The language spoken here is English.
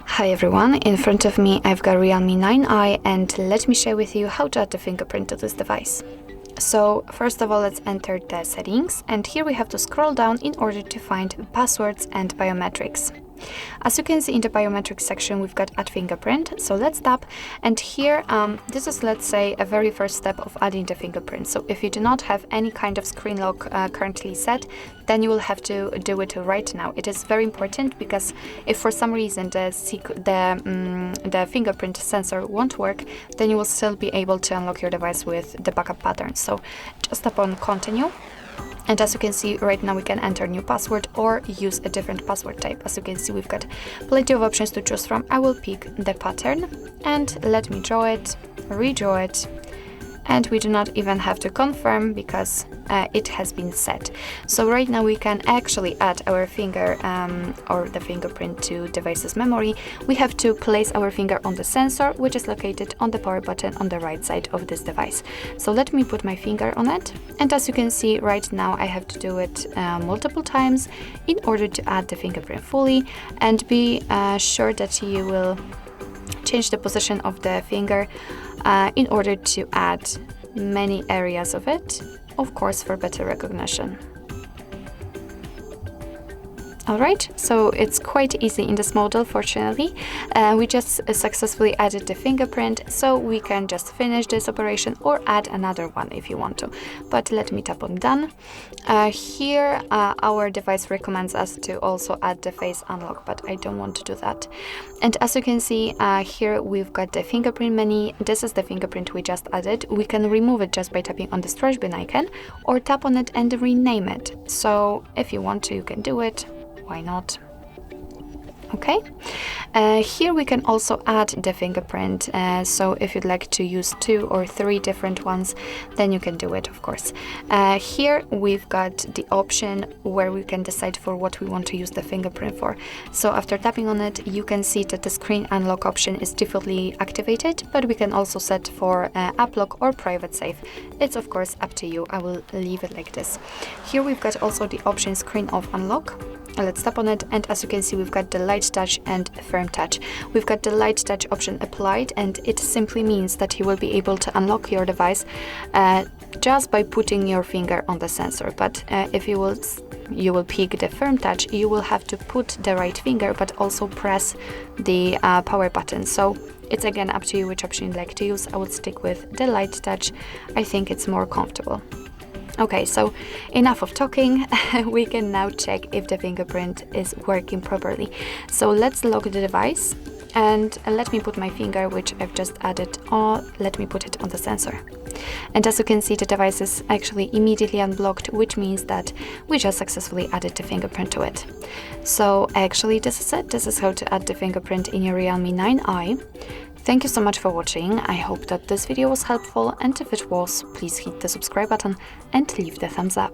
Hi everyone, in front of me I've got Realme 9i and let me share with you how to add the fingerprint to this device. So first of all, let's enter the settings, and here we have to scroll down in order to find passwords and biometrics. As you can see in the biometrics section, we've got Add Fingerprint, so let's tap, and here this is, let's say, a very first step of adding the fingerprint. So if you do not have any kind of screen lock currently set, then you will have to do it right now. It is very important because if for some reason the fingerprint sensor won't work, then you will still be able to unlock your device with the backup pattern. So just tap on continue. And as you can see, right now we can enter new password or use a different password type. As you can see, we've got plenty of options to choose from. I will pick the pattern and let me draw it, redraw it. And we do not even have to confirm because it has been set. So right now we can actually add our finger or the fingerprint to device's memory. We have to place our finger on the sensor, which is located on the power button on the right side of this device. So let me put my finger on it. And as you can see right now, I have to do it multiple times in order to add the fingerprint fully, and be sure that you will change the position of the finger in order to add many areas of it, of course, for better recognition. Alright, so it's quite easy in this model, fortunately. We just successfully added the fingerprint, so we can just finish this operation or add another one if you want to. But let me tap on done. Here our device recommends us to also add the face unlock, but I don't want to do that. And as you can see, here we've got the fingerprint menu. This is the fingerprint we just added. We can remove it just by tapping on the trash bin icon or tap on it and rename it. So if you want to, you can do it. Why not? Okay, here we can also add the fingerprint, so if you'd like to use 2 or 3 different ones, then you can do it, of course. Here we've got the option where we can decide for what we want to use the fingerprint for. So after tapping on it, you can see that the screen unlock option is defaultly activated, but we can also set for app lock or private safe. It's of course up to you. I will leave it like this. Here we've got also the option screen off unlock. Let's tap on it, and as you can see, we've got the light touch and firm touch. We've got the light touch option applied, and it simply means that you will be able to unlock your device just by putting your finger on the sensor. But if you will pick the firm touch, you will have to put the right finger but also press the power button. So it's again up to you which option you'd like to use. I would stick with the light touch. I think it's more comfortable. Okay, so enough of talking. We can now check if the fingerprint is working properly. So let's lock the device, and let me put my finger, which I've just added, or let me put it on the sensor. And as you can see, the device is actually immediately unblocked, which means that we just successfully added the fingerprint to it. So actually this is it. This is how to add the fingerprint in your Realme 9i. Thank you so much for watching. I hope that this video was helpful, and if it was, please hit the subscribe button and leave the thumbs up.